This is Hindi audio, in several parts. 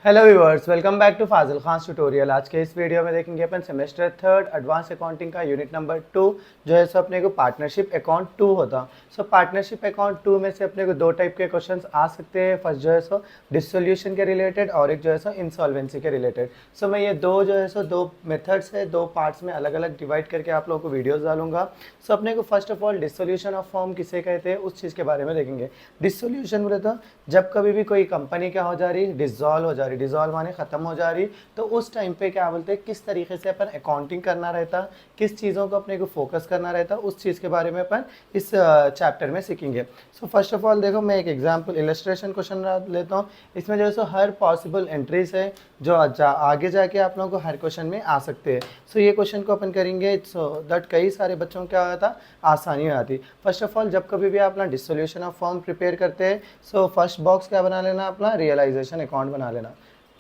Hello viewers, welcome back to Fazil Khan tutorial. आज के इस वीडियो में देखेंगे अपन सेमेस्टर थर्ड एडवांस अकाउंटिंग का यूनिट नंबर 2 जो है सो अपने को पार्टनरशिप अकाउंट 2 होता। सो पार्टनरशिप अकाउंट 2 में से अपने को दो टाइप के क्वेश्चंस आ सकते हैं। फर्स्ट जो है सो डिसोल्यूशन के रिलेटेड और एक जो है सो इंसॉल्वेंसी के रिलेटेड। सो मैं ये दो जो है सो दो मेथड्स है, दो पार्ट्स में अलग अलग डिवाइड करके आप लोगों को वीडियोज़ डालूंगा। सो अपने को first of all dissolution of form किसे कहते हैं उस चीज़ के बारे में देखेंगे। डिसोल्यूशन बोले तो जब कभी भी कोई कंपनी क्या हो जा रही, डिसॉल्व हो जा रही, डिसॉल्व माने ख़त्म हो जा रही, तो उस टाइम पे क्या बोलते हैं किस तरीके से अपन अकाउंटिंग करना रहता, किस चीज़ों को अपने को फोकस करना रहता, उस चीज़ के बारे में अपन इस चैप्टर में सीखेंगे। सो फर्स्ट ऑफ ऑल देखो, मैं एक एग्जांपल इलस्ट्रेशन क्वेश्चन लेता हूँ। इसमें जो है सो हर पॉसिबल एंट्रीज है जो आगे जाके आप लोगों को हर क्वेश्चन में आ सकते हैं। सो ये क्वेश्चन को अपन करेंगे सो दैट कई सारे बच्चों को क्या होता, आसानी हो आती। फर्स्ट ऑफ ऑल जब कभी भी आप अपना डिसोल्यूशन ऑफ फॉर्म प्रिपेयर करते हैं, सो फर्स्ट बॉक्स क्या बना लेना, अपना रियलाइजेशन अकाउंट बना लेना।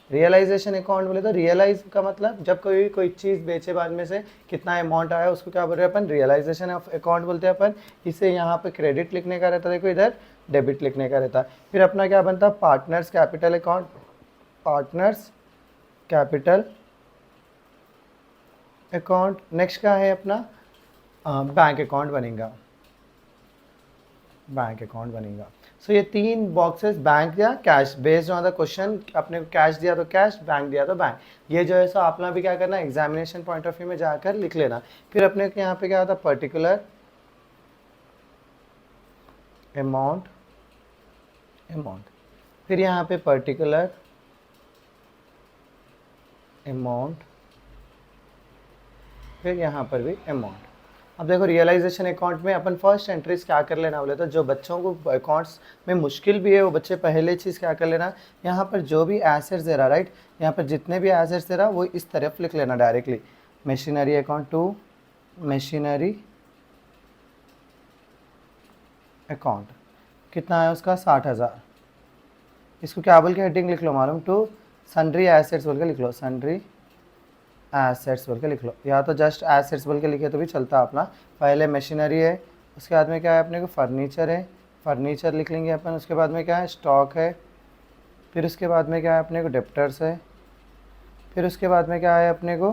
रियलाइजेशन अकाउंट बोले तो रियलाइज का मतलब जब कोई चीज़ बेचे बाद में से कितना अमाउंट आया उसको क्या बोल रहे हैं अपन, रियलाइजेशन ऑफ अकाउंट बोलते हैं अपन। इसे यहाँ पे क्रेडिट लिखने का रहता है, देखो इधर डेबिट लिखने का रहता है। फिर अपना क्या बनता है, partners capital account, partners capital account. Next क्या है अपना, बैंक अकाउंट बनेगा, बैंक अकाउंट बनेगा। सो ये तीन बॉक्सेस, बैंक या cash, based on the question अपने को कैश दिया तो कैश, बैंक दिया तो बैंक। ये जो है सो अपना भी क्या करना, एग्जामिनेशन पॉइंट ऑफ व्यू में जाकर लिख लेना। फिर अपने को यहाँ पे क्या होता, पर्टिकुलर अमाउंट, अमाउंट। फिर यहाँ पे पर्टिकुलर अमाउंट, फिर यहाँ पर भी अमाउंट। अब देखो रियलाइजेशन अकाउंट में अपन फर्स्ट एंट्रीज क्या कर लेना बोले तो जो बच्चों को अकाउंट्स में मुश्किल भी है वो बच्चे पहले चीज़ क्या कर लेना, यहाँ पर जो भी एसेट्स दे रहा, राइट, यहाँ पर जितने भी एसेट्स दे रहा वो इस तरफ लिख लेना directly. Machinery account to, machinery account कितना है उसका, 60,000। इसको क्या बोल के हेडिंग लिख लो मालूम, टू सन्ड्री एसेट्स बोल के लिख लो, सन्ड्री एसेट्स बोल के लिख लो, या तो जस्ट एसेट्स बोल के लिखे तो भी चलता अपना। पहले मशीनरी है, उसके बाद में क्या है अपने को, फर्नीचर है, फर्नीचर लिख लेंगे अपन। उसके बाद में क्या है, स्टॉक है। फिर उसके बाद में क्या है अपने को, डेप्टर्स है। फिर उसके बाद में क्या है अपने को,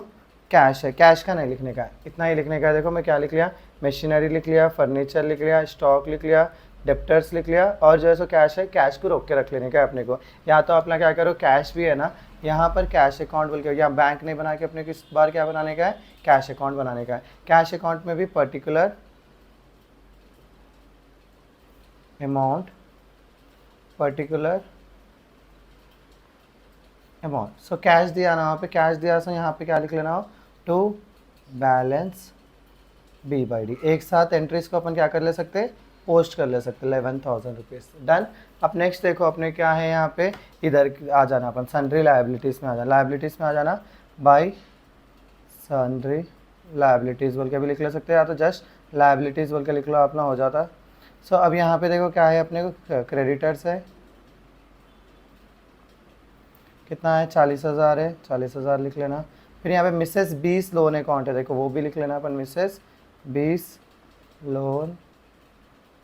कैश है। कैश का नहीं लिखने का है, इतना ही लिखने का है। देखो मैं क्या लिख लिया, मशीनरी लिख लिया, फर्नीचर लिख लिया, स्टॉक लिख लिया, डेप्टर्स लिख लिया, और जो है सो कैश है, कैश को रोक के रख लेने का है अपने को। या तो अपना क्या करो, कैश भी है ना, यहाँ पर कैश अकाउंट बोल के, या बैंक नहीं बना के अपने को इस बार क्या बनाने का है, कैश अकाउंट बनाने का है। कैश अकाउंट में भी particular amount, particular amount. So cash दिया ना, वहाँ पे कैश दिया, सो यहाँ पे क्या लिख लेना हो, to balance B by D. एक साथ एंट्रीज को अपन क्या कर ले सकते हैं, पोस्ट कर ले सकते हैं, 11,000 रुपीज़, डन। अब नेक्स्ट देखो अपने क्या है यहाँ पे, इधर आ जाना अपन सन्ड्री लाइबिलिटीज़ में आ जाना, लाइबिलिटीज़ में आ जाना, बाई सन्ड्री लाइबिलिटीज़ बोल के भी लिख ले सकते हैं, या तो जस्ट लाइबिलिटीज़ बोल के लिख लो, अपना हो जाता। सो अब यहाँ पे देखो क्या है अपने को, क्रेडिटर्स है, कितना है, 40,000 है, 40,000 लिख लेना। फिर यहाँ पे मिसेस 20 लोन अकाउंट है, देखो वो भी लिख लेना अपन, मिसेस 20 लोन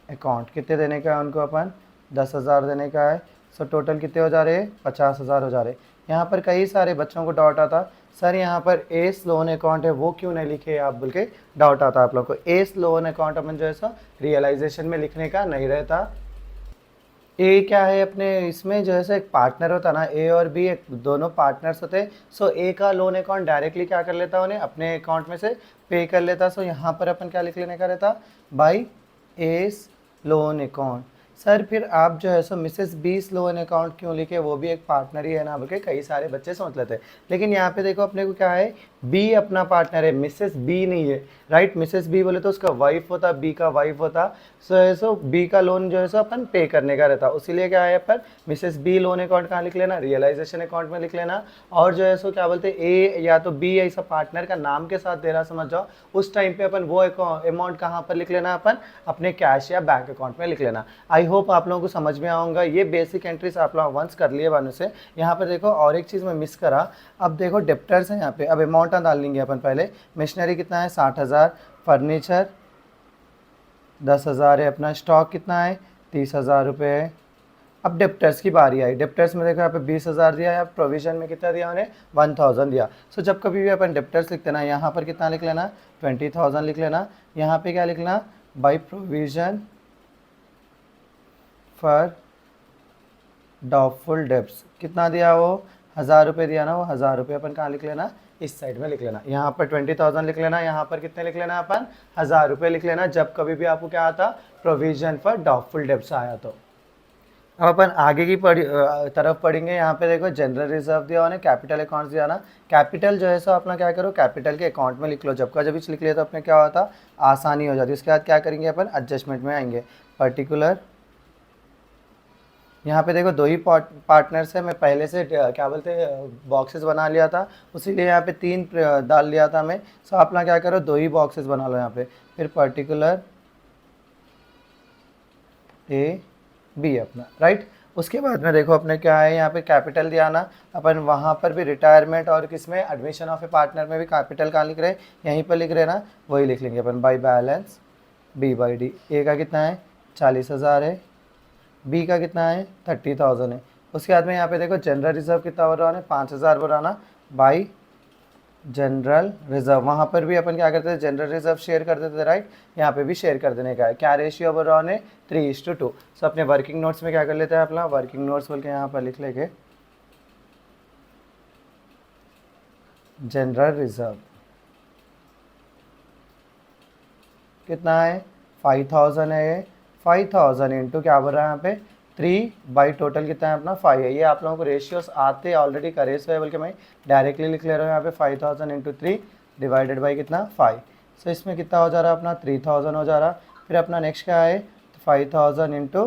अकाउंट। कितने देने का है उनको अपन, 10,000 देने का है। सो टोटल कितने हो जा रहे हैं, 50,000 हो जा रहे। यहाँ पर कई सारे बच्चों को डाउट आता, सर यहाँ पर एस लोन अकाउंट है वो क्यों नहीं लिखे आप बोल के डाउट आता आप लोग को। एस लोन अकाउंट अपन जो है सो रियलाइजेशन में लिखने का नहीं रहता। ए क्या है अपने इसमें जो है सो एक पार्टनर होता ना, ए और बी एक दोनों पार्टनर्स होते हैं। सो ए का लोन अकाउंट डायरेक्टली क्या कर लेता, उन्हें अपने अकाउंट में से पे कर लेता। सो यहाँ पर अपन क्या लिख लेने का रहता, by S loan account. Sir फिर आप जो है सो मिसेस 20 लोन अकाउंट क्यों लिखे, वो भी एक पार्टनर ही है ना बोल के कई सारे बच्चे सोच लेते हैं। लेकिन यहाँ पे देखो अपने को क्या है, बी अपना पार्टनर है, मिसेस बी नहीं है, राइट। मिसेस बी बोले तो उसका वाइफ होता, बी का वाइफ होता। सो बी का लोन जो है सो अपन पे करने का रहता, इसीलिए क्या है अपन मिसेस बी लोन अकाउंट कहाँ लिख लेना, रियलाइजेशन अकाउंट में लिख लेना। और जो है सो क्या बोलते हैं, ए या तो बी ऐसा पार्टनर का नाम के साथ दे रहा समझ जाओ, उस टाइम पे अपन वो अमाउंट कहाँ पर लिख लेना, अपन अपने कैश या बैंक अकाउंट में लिख लेना। आई होप आप लोगों को समझ में आऊँगा। ये बेसिक एंट्रीज आप लोग वंस कर लिए बानू से। यहाँ पर देखो और एक चीज़ मैं मिस करा, अब देखो डेप्टर्स हैं यहाँ पे, अब अमाउंट डाल लेंगे अपन पहले। मशीनरी कितना है, 60,000, फर्नीचर 10,000 है अपना, स्टॉक कितना है, 30,000 रुपये है। अब डेप्टर्स की बारी आई। डेप्टर्स में देखो यहाँ पे 20,000 दिया है, प्रोविजन में कितना दिया उन्हें 1,000 दिया। सो जब कभी भी अपन डेप्टर्स लिखते ना, यहाँ पर कितना लिख लेना 20,000 लिख लेना। यहाँ पे क्या लिखना by provision for doubtful debts, कितना दिया वो 1,000 रुपये दिया ना, वो 1,000 रुपये अपन कहाँ लिख लेना इस साइड में लिख लेना। यहाँ पर 20,000 लिख लेना, यहाँ पर कितने लिख लेना अपन 1,000 रुपये लिख लेना जब कभी भी आपको क्या आता प्रोविजन फॉर डाउटफुल डेब्ट्स आया तो। अब अपन आगे की तरफ पढ़ेंगे। यहाँ पे देखो जनरल रिजर्व दिया उन्हें, कैपिटल अकाउंट्स दिया ना। कैपिटल जो है सो अपना क्या करो कैपिटल के अकाउंट में लिख लो, जब का जब लिख लिया तो अपने क्या होता आसानी हो जाती। उसके बाद क्या करेंगे अपन एडजस्टमेंट में आएंगे। पर्टिकुलर यहाँ पे देखो 2 ही पार्टनर्स है, मैं पहले से क्या बोलते हैं बॉक्सेस बना लिया था, उसीलिए यहाँ पे 3 डाल लिया था मैं। सो अपना क्या करो 2 ही बॉक्सेस बना लो यहाँ पे। फिर पर्टिकुलर ए बी अपना राइट। उसके बाद में देखो अपने क्या है यहाँ पे कैपिटल दिया ना, अपन वहाँ पर भी रिटायरमेंट और किसमें एडमिशन ऑफ ए पार्टनर में भी कैपिटल कहाँ लिख रहे हैं यहीं पर लिख रहे हैं ना, वही लिख लेंगे अपन by balance B by D. A का कितना है 40,000 है, बी का कितना है 30,000 है। उसके बाद में यहाँ पे देखो जनरल रिजर्व कितना बढ़ाना है 5,000 बढ़ाना बाई जनरल रिजर्व। वहाँ पर भी अपन क्या करते थे जनरल रिजर्व शेयर कर देते थे राइट, यहाँ पे भी शेयर कर देने का है। क्या रेशियो बढ़ाना है 3:2। सो अपने वर्किंग नोट्स में क्या कर लेते हैं अपना वर्किंग नोट्स बोल के यहाँ पर लिख लेंगे जनरल रिजर्व कितना है 5,000 है ये, 5,000 इंटू क्या बोल रहा है यहाँ पे 3 बाई टोटल कितना है अपना 5 है। ये आप लोगों को रेशियोस आते ऑलरेडी करे सो है, बल्कि मैं डायरेक्टली लिख ले रहा हूँ यहाँ पे 5,000 इंटू 3 डिवाइडेड बाई कितना 5। सो इसमें कितना हो जा रहा है अपना 3,000 हो जा रहा। फिर अपना नेक्स्ट क्या है 5,000 इंटू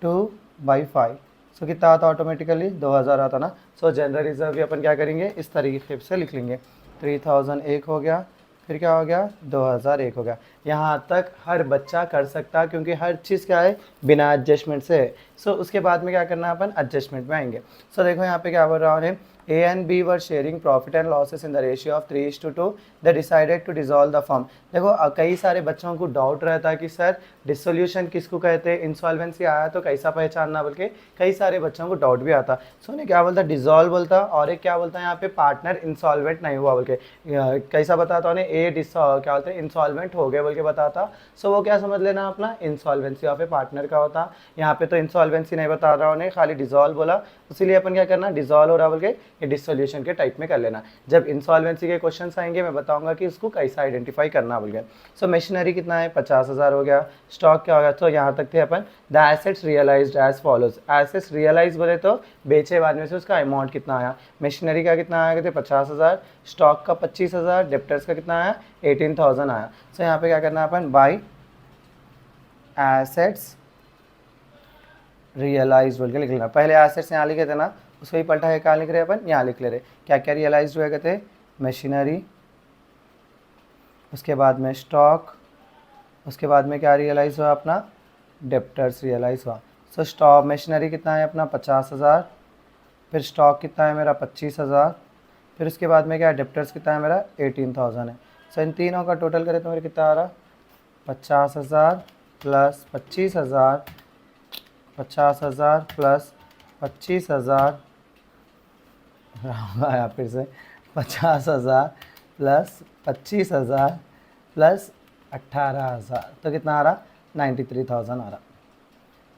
2/5। सो कितना आता ऑटोमेटिकली 2,000 आता ना। सो जनरल रिजर्व भी अपन क्या करेंगे इस तरीके से लिख लेंगे 3,000 एक हो गया, फिर क्या हो गया 2,000 एक हो गया। यहाँ तक हर बच्चा कर सकता क्योंकि हर चीज़ क्या है बिना एडजस्टमेंट से है। सो उसके बाद में क्या करना है अपन एडजस्टमेंट में आएंगे। सो देखो यहाँ पे क्या बोल रहा हूँ A and B were sharing profit and losses in the ratio of 3:2. They decided to dissolve the firm. देखो कई सारे बच्चों को डाउट रहता है कि सर डिसोल्यूशन किसको कहते हैं, इंसॉल्वेंसी आया तो कैसा पहचानना, बल्कि कई सारे बच्चों को डाउट भी आता। सो ने क्या बोलता डिसॉल्व बोलता, और एक क्या बोलता है यहाँ पे पार्टनर इंसॉल्वेंट नहीं हुआ बोल के कैसा बताता उन्हें ए क्या बोलते हैं इंसॉल्वेंट हो गए बोल के बताता। सो वो क्या समझ लेना अपना इंसॉल्वेंसी ऑफ ए पार्टनर का होता। यहाँ पे तो इंसॉल्वेंसी नहीं बता रहा उन्हें, खाली डिसॉल्व बोला, इसीलिए अपन क्या करना डिसॉल्व हो रहा बोल के डिसोल्यूशन के टाइप में कर लेना। जब इंसॉल्वेंसी के क्वेश्चंस आएंगे मैं बताऊंगा कि उसको कैसा आइडेंटिफाई करना बोल गया। सो मशीनरी कितना है 50,000 हो गया। स्टॉक क्या हो गया, तो यहाँ तक थे अपन। The assets realised as follows, assets realise बोले तो बेचे बाद में से उसका अमाउंट कितना आया। मशीनरी का कितना आया थे 50,000, स्टॉक का 25,000, डेप्टर्स का कितना आया 18,000 आया। सो यहाँ पे क्या करना अपन बाई एसेट्स रियलाइज बोल के लिख लेना। पहले एसेट्स यहाँ लिखे थे ना, उसको ही पलटा है कहाँ लिख रहे हैं अपन यहाँ लिख ले रहे। क्या क्या रियलाइज हुआ कहते मशीनरी, उसके बाद में स्टॉक, उसके बाद में क्या रियलाइज़ हुआ अपना डेप्टर्स रियलाइज़ हुआ। सो स्टॉक मशीनरी कितना है अपना 50,000, फिर स्टॉक कितना है मेरा 25,000, फिर उसके बाद में क्या डेप्टर्स कितना है मेरा 18,000 है। सो इन तीनों का टोटल करें तो मेरे कितना आ रहा 50,000 प्लस 25,000, 50,000 प्लस 25,000 आया फिर से 50,000 प्लस 25,000 प्लस 18,000 तो कितना आ रहा 93,000 आ रहा।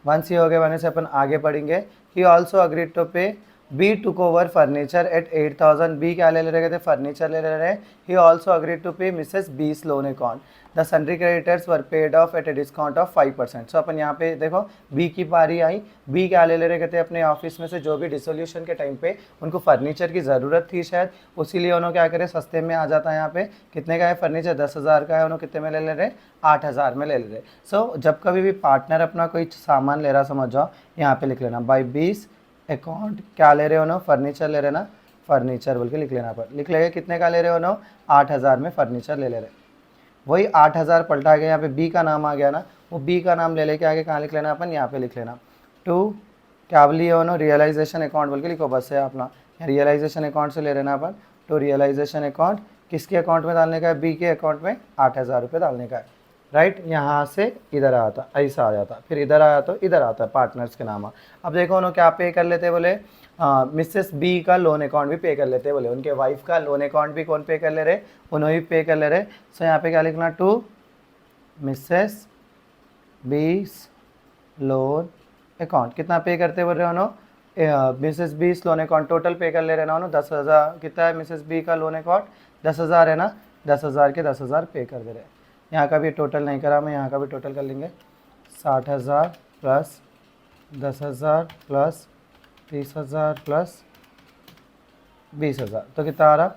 वंस ये हो गए बने से अपन आगे पढ़ेंगे। He also agreed to pay B took over furniture at 8,000। B क्या ले रहे थे फर्नीचर ले रहे। He also agreed to pay Mrs B's loan account. The sundry creditors were paid off at a discount of 5%। So अपन यहाँ पे देखो बी की पारी आई। बी क्या ले रहे थे अपने ऑफिस में से जो भी डिसोल्यूशन के टाइम पे उनको फर्नीचर की ज़रूरत थी शायद, उसीलिए उन्होंने क्या करे सस्ते में आ जाता है। यहाँ पे कितने का है फर्नीचर 10,000 का है, उन्होंने कितने में ले रहे 8,000 में ले रहे। सो जब कभी भी पार्टनर अपना कोई सामान ले रहा समझ जाओ यहाँ पे लिख लेना बाई 20 अकाउंट क्या ले रहे हो ना फर्नीचर ले रहे ना, फर्नीचर बोल के लिख लेना पर लिख लेगा कितने का ले रहे हो ना 8,000 में फर्नीचर ले रहे। वही 8,000 पलटा गया यहाँ पे बी का नाम आ गया ना, वो बी का नाम ले लेके आगे कहाँ लिख लेना अपन यहाँ पे लिख लेना टू क्या बोलिए हो ना रियलाइजेशन अकाउंट बोल के लिखो बस है अपना रियलाइजेशन अकाउंट से ले लेना अपन। टू रियलाइजेशन अकाउंट किसके अकाउंट में डालने का है बी के अकाउंट में 8,000 रुपये डालने का है। राइट, यहाँ से इधर आया था, ऐसा आ जाता, फिर इधर आया तो इधर आता है पार्टनर्स के नाम। अब देखो उन्होंने क्या पे कर लेते बोले, मिसेस बी का लोन अकाउंट भी पे कर लेते बोले, उनके वाइफ का लोन अकाउंट भी कौन पे कर ले रहे, उन्होंने भी पे कर ले रहे। सो यहाँ पे क्या लिखना, to Mrs B's loan account, कितना पे करते बोल रहे हो, Mrs B's loan account total पे कर ले रहे ना, 10,000 कितना है मिसेस बी का लोन अकाउंट, 10,000 है ना, 10,000 के 10,000 पे कर दे रहे हैं। यहाँ का भी टोटल नहीं करा मैं, यहाँ का भी टोटल कर लेंगे, 60,000 प्लस 10,000 प्लस 30,000 प्लस 20,000, तो कितना आ रहा,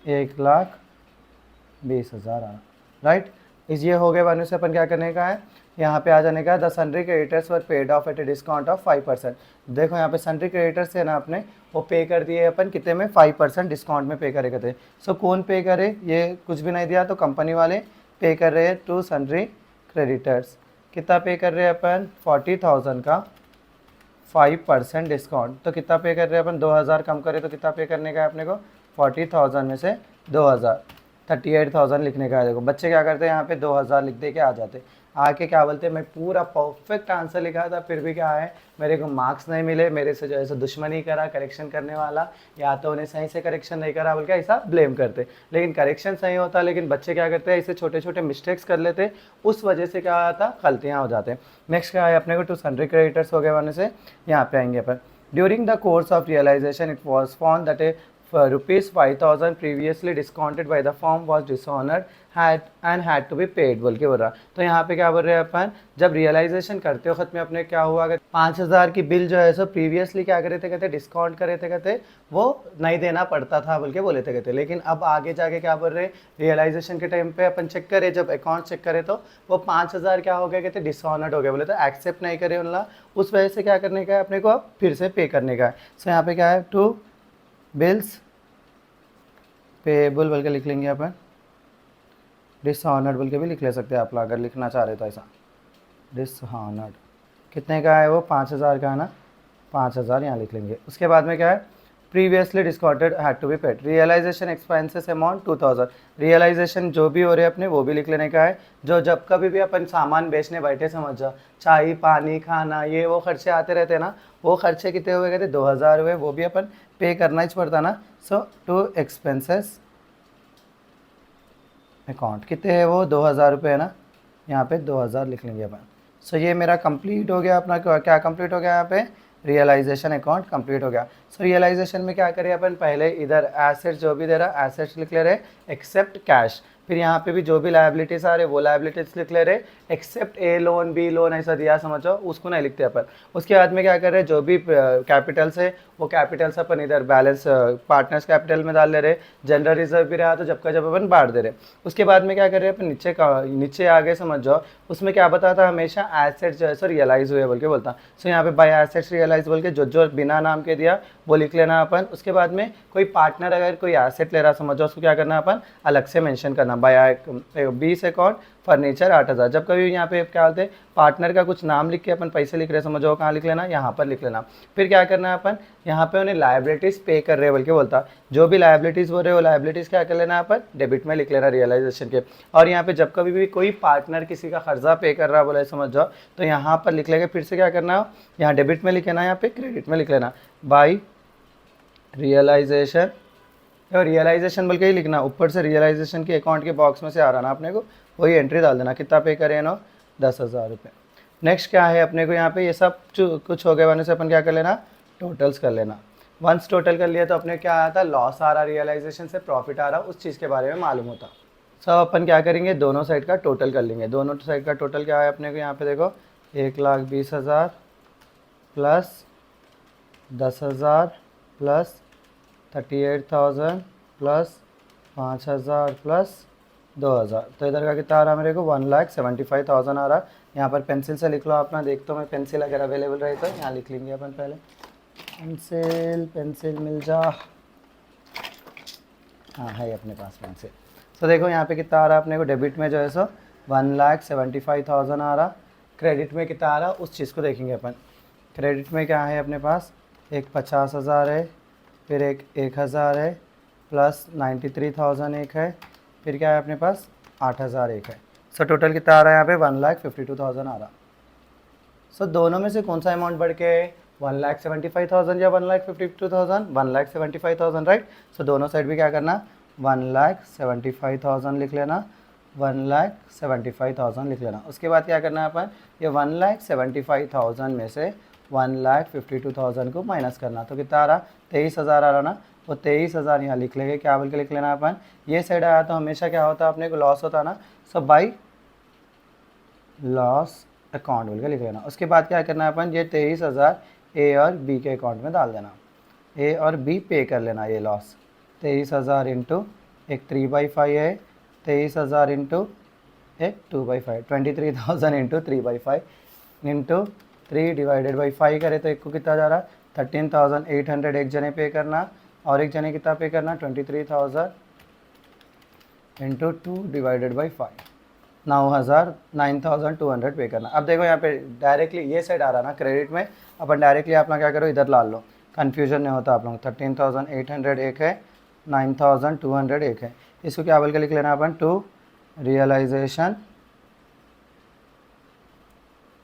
1,20,000 आ रहा, राइट। इस ये हो गए बनने से अपन क्या करने का है, यहाँ पे आ जाने का है, the sundry creditors were paid off at a discount of 5%। देखो यहाँ पे सन्ड्री क्रेडिटर्स है ना अपने, वो पे कर दिए अपन कितने में, 5% डिस्काउंट में पे करे करते। सो कौन पे करे, ये कुछ भी नहीं दिया तो कंपनी वाले पे कर रहे हैं टू सन्ड्री क्रेडिटर्स। कितना पे कर रहे हैं अपन, 40,000 का 5% डिस्काउंट, तो कितना पे कर रहे हैं अपन, 2,000 कम करें तो कितना पे करने का है अपने को, 40,000 में से 2,000, 38,000 लिखने का है। देखो बच्चे क्या करते हैं, यहाँ पे 2,000 लिख दे के आ जाते, आके क्या बोलते हैं, मैं पूरा परफेक्ट आंसर लिखा था फिर भी क्या है, मेरे को मार्क्स नहीं मिले, मेरे से जो है सो दुश्मनी करा करेक्शन करने वाला, या तो उन्हें सही से करेक्शन नहीं करा बोल के ऐसा ब्लेम करते। लेकिन करेक्शन सही होता, लेकिन बच्चे क्या करते हैं, ऐसे छोटे छोटे मिस्टेक्स कर लेते, उस वजह से क्या आता, गलतियाँ हो जाते हैं। नेक्स्ट क्या है अपने को, टू सन्ड्री क्रेडिटर्स हो गए वाले से, यहाँ पे आएंगे अपन, during the course of realisation it was found that a rupees 5,000 previously discounted by the form was dishonoured had to be paid बोल के बोल रहा। तो यहाँ पे क्या बोल रहे हैं अपन, जब रियलाइजेशन करते वक्त में अपने क्या हुआ, अगर 5,000 की बिल जो है सो प्रीवियसली क्या करे थे, कहते डिस्काउंट करे थे, कहते वो नहीं देना पड़ता था बोल के बोले थे कहते। लेकिन अब आगे जाके क्या बोल रहे, रियलाइजेशन के टाइम पे अपन चेक करें, जब अकाउंट चेक करे तो वो 5,000 क्या हो गया, कहते डिसऑनर्ड हो गया बोले, तो एक्सेप्ट नहीं करे उनला, उस वजह से क्या करने का है अपने को, अब फिर से पे करने का है। सो यहाँ पे क्या है, टू बिल्स पेबल बोल के लिख लेंगे अपन, डिसऑनर्ड बोल के भी लिख ले सकते हैं आप लोग अगर लिखना चाह रहे तो ऐसा, डिसऑनर्ड कितने का है वो, 5,000 का है ना, 5,000 यहाँ लिख लेंगे। उसके बाद में क्या है, previously discounted had to be paid, realisation expenses amount 2,000, realisation जो भी हो रहे हैं अपने वो भी लिख लेने का है। जो जब कभी भी अपन सामान बेचने बैठे समझ जाओ, चाय पानी खाना ये वो खर्चे आते रहते हैं ना, वो खर्चे कितने हुए कहते, 2,000 हुए, वो भी अपन पे करना ही पड़ता ना। सो टू एक्सपेंसेस अकाउंट कितने है वो, 2,000 रुपये है ना, यहाँ पे 2,000 लिख लेंगे अपन। सो ये मेरा कंप्लीट हो गया अपना, क्या कंप्लीट हो गया यहाँ पे, रियलाइजेशन अकाउंट कंप्लीट हो गया। सो रियलाइजेशन में क्या करें अपन, पहले इधर एसेट्स जो भी दे रहा एसेट्स लिख ले रहे एक्सेप्ट कैश, फिर यहाँ पे भी जो भी लायबिलिटीज आ रहे वो लायबिलिटीज लिख ले रहे एक्सेप्ट ए लोन बी लोन ऐसा दिया समझो, उसको नहीं लिखते अपन। उसके बाद में क्या कर रहे हैं, जो भी कैपिटल्स है वो कैपिटल्स अपन इधर बैलेंस पार्टनर्स कैपिटल में डाल ले रहे, जनरल रिजर्व भी रहा तो जब का जब अपन बांट दे रहे। उसके बाद में क्या कर रहे हैं अपन, नीचे आगे समझ जाओ, उसमें क्या बताता हमेशा एसेट्स जो है सो रियलाइज हुए बोल के बोलता। सो यहाँ पे बाय एसेट्स रियलाइज बोल के जो जो बिना नाम के दिया वो लिख लेना अपन। उसके बाद में कोई पार्टनर अगर कोई एसेट ले रहा समझो, उसको क्या करना अपन, अलग से मेंशन करना, बाय 20 अकाउंट फर्नीचर 8,000। जब कभी यहाँ पे क्या बोलते हैं, पार्टनर का कुछ नाम लिख के अपन पैसे लिख रहे समझो, कहाँ लिख लेना, यहाँ पर लिख लेना। फिर क्या करना है अपन, यहाँ पे उन्हें लायबिलिटीज़ पे कर रहे हैं बोल के बोलता, जो भी लायबिलिटीज़ बोल रहे हो लायबिलिटीज़ क्या कर लेना है अपन, डेबिट में लिख लेना रियलाइजेशन के। और यहाँ पे जब कभी भी कोई पार्टनर किसी का कर्जा पे कर रहा बोला समझ जाओ, तो यहाँ पर लिख लेंगे, फिर से क्या करना है, यहाँ डेबिट में लिख लेना, यहाँ पे क्रेडिट में लिख लेना, बाई रियलाइजेशन, और रियलाइजेशन बोल के ही लिखना, ऊपर से रियलाइजेशन के अकाउंट के बॉक्स में से आ रहा ना अपने को, वही एंट्री डाल देना, कितना पे करें ना, 10,000 रुपये। नेक्स्ट क्या है अपने को यहाँ पे, ये सब कुछ हो गए वरना से अपन क्या कर लेना, टोटल्स कर लेना। वंस टोटल कर लिया तो अपने क्या आया था, लॉस आ रहा, रियलाइजेशन से प्रॉफिट आ रहा, उस चीज़ के बारे में मालूम होता। सब अपन क्या करेंगे, दोनों साइड का टोटल कर लेंगे। दोनों साइड का टोटल क्या है अपने को, यहाँ पे देखो 1,20,000 प्लस 10,000 प्लस 38,000 प्लस 5,000 प्लस 2,000, तो इधर का कितना आ रहा है मेरे को, 1,75,000 आ रहा। यहाँ पर पेंसिल से लिख लो अपना, देखते हो मैं पेंसिल अगर अवेलेबल रहे तो यहाँ लिख लेंगे अपन पहले, पेंसिल मिल जा, हाँ है अपने पास पेंसिल। तो देखो यहाँ पे कितना आ रहा है अपने को, डेबिट में जो है सो 1,75,000 आ रहा, क्रेडिट में कितना आ रहा उस चीज़ को देखेंगे अपन। क्रेडिट में क्या है अपने पास, एक 50,000 है, फिर एक 1,000 है, प्लस 93,000 एक है, फिर क्या है अपने पास 8,000 एक है। सो टोटल कितना आ रहा है यहाँ पे 1,52,000 आ रहा। सो दोनों में से कौन सा अमाउंट बढ़ के 1,75,000 या 1,52,000? 1,75,000 राइट। सो दोनों साइड भी क्या करना 1,75,000 लिख लेना, 1,75,000 लिख लेना। उसके बाद क्या करना है अपन, ये 1,75,000 में से 1,52,000 को माइनस करना। तो कितना आ रहा 23,000 आ रहा ना, वो 23,000 यहाँ लिख लेंगे। क्या बोल के लिख लेना अपन, ये साइड आया तो हमेशा क्या होता है अपने को लॉस होता ना, सब बाई लॉस अकाउंट बोल के लिख लेना। उसके बाद क्या करना है अपन, ये 23,000 ए और बी के अकाउंट में डाल देना, ए और बी पे कर लेना ये लॉस। 23,000 इंटू एक 3/5 है, 23,000 इंटू एक 2/5, 23,000 इंटू 3/5 इंटू 3 डिवाइडेड बाई 5 करे तो एक को कितना जा रहा 13,800 एक जने पे करना, और एक जने कितना पे करना 23,000 इंटू 2 डिवाइडेड बाई 5, 9,200 पे करना। अब देखो यहाँ पे डायरेक्टली ये साइड आ रहा ना क्रेडिट में, अपन डायरेक्टली अपना क्या करो इधर ला लो, कन्फ्यूजन नहीं होता आप लोग। 13,800 एक है, 9,200 एक है, इसको क्या बोल के लिख लेना अपन, टू रियलाइजेशन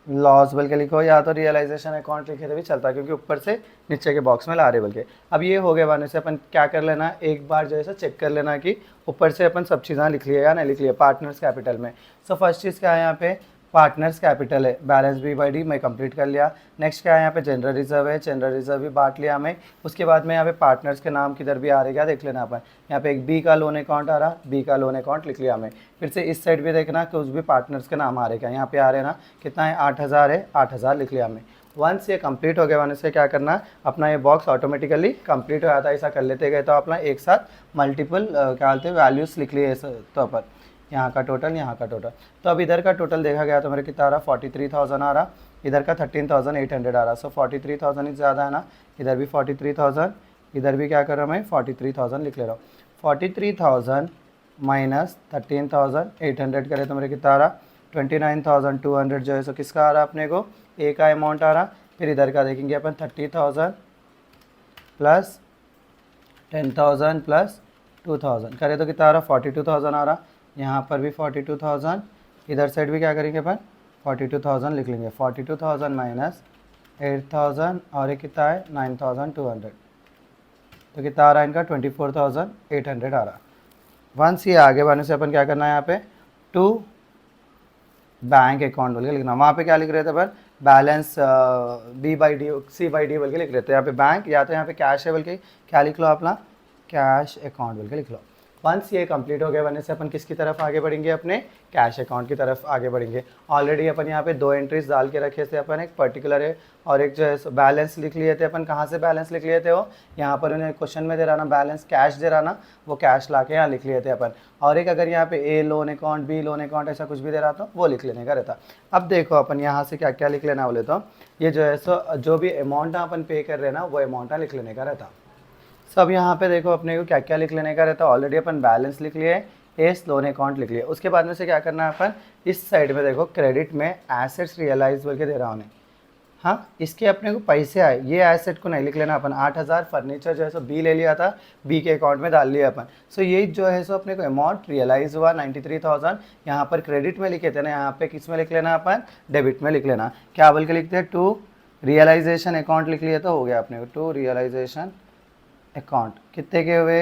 लॉस बोल के लिखो, या तो रियलाइजेशन अकाउंट लिखे तो भी चलता है क्योंकि ऊपर से नीचे के बॉक्स में ला रहे बोल के। अब ये हो गया वाने से अपन क्या कर लेना, एक बार जो है चेक कर लेना कि ऊपर से अपन सब चीज़ें लिख लिया या नहीं लिख लिया पार्टनर्स कैपिटल में। सो फर्स्ट चीज़ क्या है यहाँ पे, पार्टनर्स कैपिटल है, बैलेंस बी बाई डी मैं कंप्लीट कर लिया। नेक्स्ट क्या है यहाँ पे, जनरल रिजर्व है, जनरल रिजर्व भी बांट लिया मैं। उसके बाद में यहाँ पे पार्टनर्स के नाम किधर भी आ रहे क्या देख लेना अपन, यहाँ पे एक बी का लोन अकाउंट आ रहा, बी का लोन अकाउंट लिख लिया मैं। फिर से इस साइड भी देखना कि उस भी पार्टनर्स के नाम आ रहे क्या, यहाँ पे आ रहे ना, कितना है 8,000 है, 8,000 लिख लिया मैं। वंस ये कंप्लीट हो गया वहाँ से क्या करना, अपना ये बॉक्स ऑटोमेटिकली कंप्लीट हो जाता है। ऐसा कर लेते गए तो अपना एक साथ मल्टीपल क्या बोलते हैं वैल्यूज़ लिख लिए तो अपन, यहाँ का टोटल, यहाँ का टोटल। तो अब इधर का टोटल देखा गया तो मेरे कितना आ रहा 43,000 आ रहा, इधर का 13,800 आ रहा। सो 43,000 ही ज़्यादा है ना, इधर भी 43,000, इधर भी क्या कर रहा हूँ मैं 43,000 लिख ले रहा हूँ। 43,000 माइनस 13,800 करे तो मेरे कितना आ रहा 29,200 जो है सो किसका आ रहा अपने को, ए का अमाउंट आ रहा। फिर इधर का देखेंगे अपन 30,000 प्लस 10,000 प्लस 2,000 करे तो कितना आ रहा 42,000 आ रहा। यहाँ पर भी 42,000, इधर साइड भी क्या करेंगे अपन 42,000 लिख लेंगे। 42,000 माइनस 8,000 और ये कितना है 9,200, तो कितना आ रहा है इनका 24,800 आ रहा। वंस ये आगे बढ़ने से अपन क्या करना है यहाँ पे, टू बैंक अकाउंट बोल के लिखना। वहाँ पे क्या लिख रहे थे अपन, balance B by D C by D बोल के लिख रहे थे। यहाँ पे बैंक या तो यहाँ पे कैश है बोल के क्या लिख लो अपना, कैश अकाउंट बोल के लिख लो। वंस ये कंप्लीट हो गया बनने से अपन किसकी तरफ आगे बढ़ेंगे, अपने कैश अकाउंट की तरफ आगे बढ़ेंगे। ऑलरेडी अपन यहाँ पे 2 एंट्रीज डाल के रखे थे अपन, एक पर्टिकुलर है और एक जो है बैलेंस लिख लिए थे अपन। कहाँ से बैलेंस लिख लिए थे वो, यहाँ पर उन्हें क्वेश्चन में दे रहा ना बैलेंस कैश दे रहा ना, वो कैश ला के यहाँ लिख लिए थे अपन। और एक अगर यहाँ पे A loan account, B loan account ऐसा कुछ भी दे रहा था वो लिख लेने का रहता। अब देखो अपन यहाँ से क्या क्या लिख लेना बोले तो, ये जो है सो जो भी अमाउंट अपन पे कर रहे हैं ना वो अमाउंट लिख लेने का रहता। सब यहाँ पे देखो अपने को क्या क्या लिख लेने का रहता है। ऑलरेडी अपन बैलेंस लिख लिए, एस लोन अकाउंट लिख लिया। उसके बाद में से क्या करना है अपन, इस साइड में देखो क्रेडिट में एसेट्स रियलाइज बोल के दे रहा हूँ। हाँ, इसके अपने को पैसे आए, ये एसेट को नहीं लिख लेना अपन। 8,000 फर्नीचर जो है सो बी ले लिया था, बी के अकाउंट में डाल लिया अपन। सो ये जो है सो अपने को अमाउंट रियलाइज हुआ 93,000, यहाँ पर क्रेडिट में लिखे थे ना, यहाँ पे किस में लिख लेना अपन, डेबिट में लिख लेना। क्या बोल के लिखते हैं, टू रियलाइजेशन अकाउंट लिख लिया तो हो गया अपने को, टू रियलाइजेशन अकाउंट कितने के हुए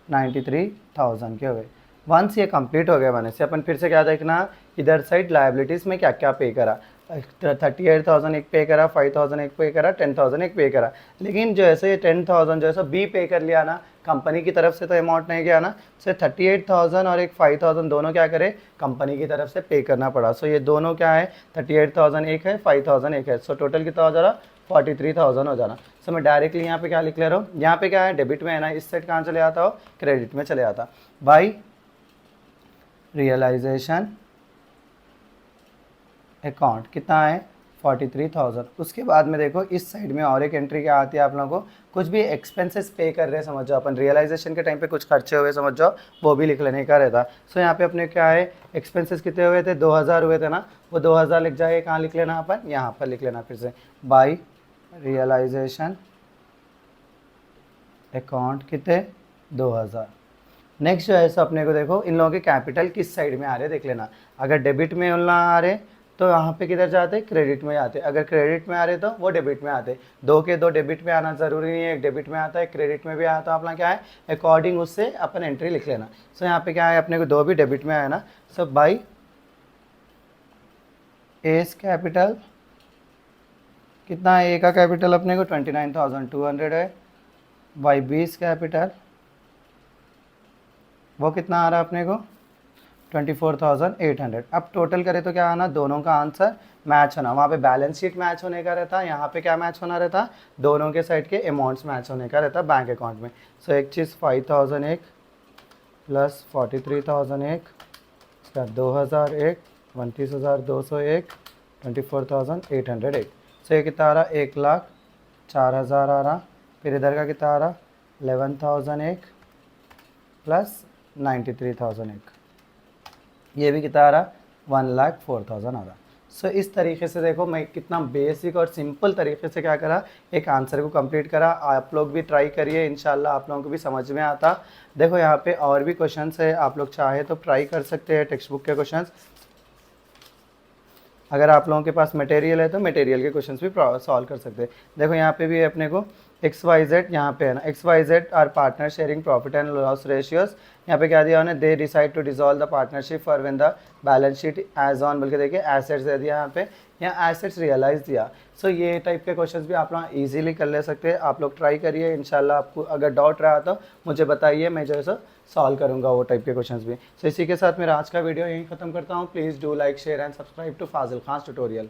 93,000 के हुए। वंस ये कंप्लीट हो गया मैंने से अपन फिर से क्या देखना, इधर साइड लायबिलिटीज़ में क्या क्या पे करा। 38,000 एक पे करा, 5,000 एक पे करा, 10,000 एक पे करा। लेकिन जो ऐसे 10,000 जो है बी पे कर लिया ना, कंपनी की तरफ से तो अमाउंट नहीं गया ना। सो 38,000 और एक 5,000 दोनों क्या करे, कंपनी की तरफ से पे करना पड़ा। सो ये दोनों क्या है, 38,000 एक है, 5,000 एक है। सो टोटल कितना हो जा रहा 43,000 हो जाना। सो मैं डायरेक्टली यहाँ पे क्या लिख ले रहा हूँ, यहाँ पे क्या है डेबिट में है ना, इस साइड कहाँ चले जाता हो, क्रेडिट में चले जाता। बाई रियलाइजेशन अकाउंट कितना है 43,000। उसके बाद में देखो इस साइड में और एक एंट्री क्या आती है आप लोगों को, कुछ भी एक्सपेंसेस पे कर रहे हैं समझ जाओ अपन, रियलाइजेशन के टाइम पे कुछ खर्चे हुए समझ जाओ, वो भी लिख लेने का रहता। सो यहाँ पे अपने क्या है, एक्सपेंसेस कितने हुए थे 2,000 हुए थे ना, वो 2,000 लिख जाए, कहाँ लिख लेना अपन, यहाँ पर लिख लेना फिर से, बाई रियलाइजेशन अकाउंट कितने 2,000। नेक्स्ट जो है सो अपने को देखो इन लोगों के कैपिटल किस साइड में आ रहे देख लेना। अगर डेबिट में उन आ रहे तो यहाँ पे किधर जाते, क्रेडिट में आते। अगर क्रेडिट में आ रहे तो वो डेबिट में आते। दो के दो डेबिट में आना ज़रूरी नहीं है, एक डेबिट में आता है, क्रेडिट में भी आया तो अपना क्या है अकॉर्डिंग उससे अपन एंट्री लिख लेना। सो यहाँ पे क्या है अपने को दो भी डेबिट में आया ना, सो बाई एस कैपिटल कितना है, ए का कैपिटल अपने को 29,200 है, बाई बीस कैपिटल वो कितना आ रहा है अपने को 24,800। अब टोटल करें तो क्या आना, दोनों का आंसर मैच होना। वहाँ पे बैलेंस शीट मैच होने का रहता, यहाँ पे क्या मैच होना रहता, दोनों के साइड के अमाउंट्स मैच होने का रहता बैंक अकाउंट में। सो एक चीज़ 5,001 प्लस 43,001 इसका 2,001 29,201 24,801। सो ये कितना आ रहा 1,04,000 आ रहा। फिर इधर का कितना आ रहा 11,001 प्लस 93,001, ये भी कितना आ रहा 1,04,000 आ रहा। सो इस तरीके से देखो मैं कितना बेसिक और सिंपल तरीके से क्या करा, एक आंसर को कंप्लीट करा। आप लोग भी ट्राई करिए, इंशाल्लाह आप लोगों को भी समझ में आता। देखो यहाँ पे और भी क्वेश्चंस है, आप लोग चाहे तो ट्राई कर सकते हैं टेक्स्ट बुक के क्वेश्चंस। अगर आप लोगों के पास मटेरियल है तो मटेरियल के क्वेश्चंस भी सॉल्व कर सकते हैं। देखो यहाँ पे भी है अपने को XYZ, यहाँ पे है ना XYZ are partner sharing profit and loss ratios. यहाँ पे क्या दिया उन्हें, they decide to dissolve the partnership for when the balance sheet as on, बल्कि देखिए एसेट्स दे दिया यहाँ पे, यहाँ एसेट्स रियलाइज दिया। सो ये टाइप के क्वेश्चंस भी आप लोग इजीली कर ले सकते हैं। आप लोग ट्राई करिए, इंशाल्लाह आपको अगर डाउट रहा तो मुझे बताइए, मैं जो है सो सॉल्व करूँगा वो टाइप के क्वेश्चंस भी। सो इसी के साथ मेरा आज का वीडियो यहीं ख़त्म करता हूँ। Please do like share and subscribe to Fazil Khan tutorial.